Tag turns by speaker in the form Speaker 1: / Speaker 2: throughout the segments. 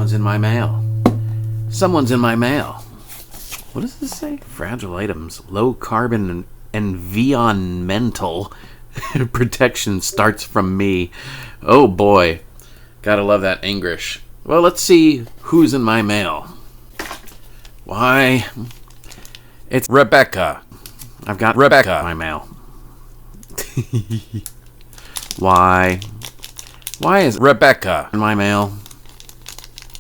Speaker 1: Someone's in my mail. Someone's in my mail. What does this say? Fragile items. Low carbon and environmental protection starts from me. Oh boy. Gotta love that English. Well, let's see who's in my mail. Why? It's Rebecca. I've got Rebecca in my mail. Why? Why is Rebecca in my mail?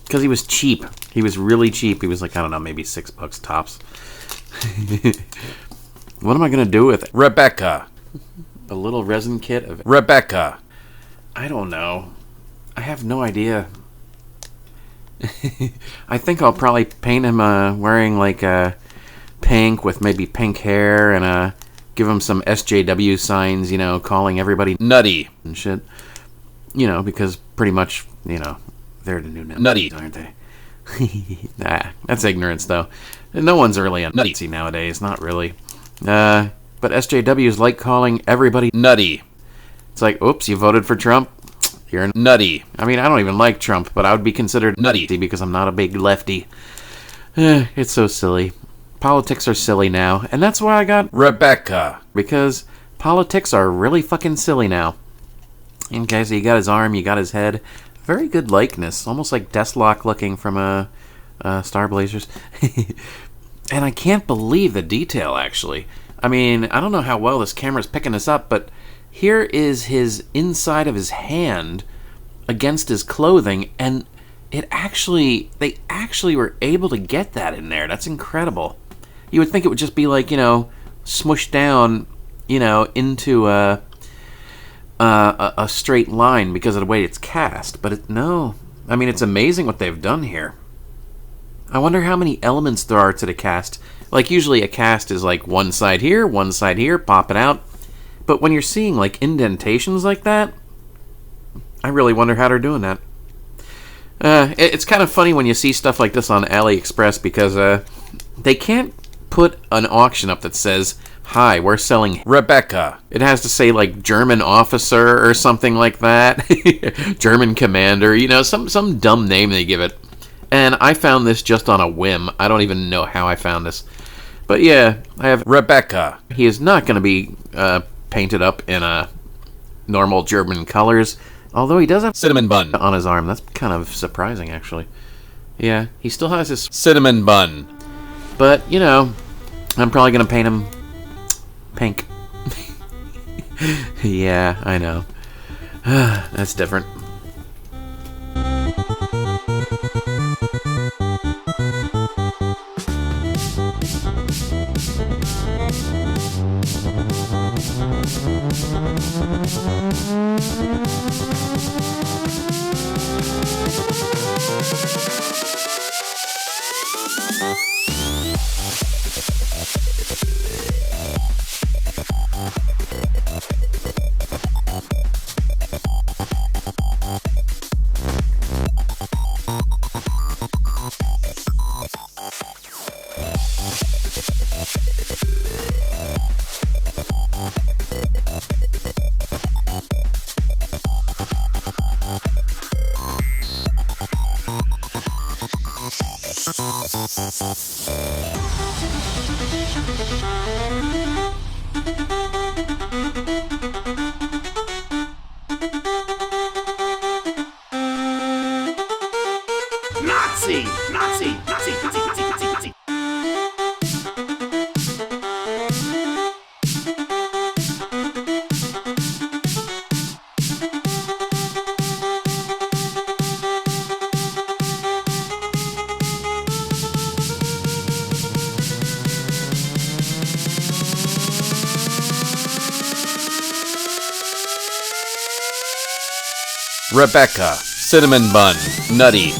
Speaker 1: Because he was cheap. He was really cheap. He was like, I don't know, maybe $6 tops. What am I going to do with it? Rebecca. A little resin kit of Rebecca. I don't know. I have no idea. I think I'll probably paint him wearing like pink with maybe pink hair and give him some SJW signs, you know, calling everybody nutty and shit. You know, because pretty much, you know, they're the new nutty, aren't they? Nah, that's ignorance, though. No one's really a nutty nowadays, not really. But SJWs like calling everybody nutty. It's like, oops, you voted for Trump? You're nutty. I mean, I don't even like Trump, but I would be considered nutty because I'm not a big lefty. It's so silly. Politics are silly now, and that's why I got Rebecca, because politics are really fucking silly now. Okay, so you got his arm, you got his head. Very good likeness, almost like Deathlock looking from Star Blazers. And I can't believe the detail, actually. I mean, I don't know how well this camera's picking this up, but here is his inside of his hand against his clothing, and they actually were able to get that in there. That's incredible. You would think it would just be like, you know, smushed down, you know, into a straight line because of the way it's cast. But no. I mean, it's amazing what they've done here. I wonder how many elements there are to the cast. Like, usually a cast is like one side here, pop it out. But when you're seeing like indentations like that, I really wonder how they're doing that. It's kind of funny when you see stuff like this on AliExpress because they can't put an auction up that says, "Hi, we're selling Rebecca." It has to say like German officer or something like that. German commander, you know, some dumb name they give it. And I found this just on a whim. I don't even know how I found this. But yeah, I have Rebecca. He is not going to be painted up in normal German colors. Although he does have cinnamon bun on his arm. That's kind of surprising, actually. Yeah, he still has his cinnamon bun. But, you know, I'm probably going to paint him pink. Yeah, I know. That's different.
Speaker 2: Nazi! Nazi! Nazi! Nazi! Nazi! Nazi! Nazi!
Speaker 1: Rebecca, cinnamon bun, nutty.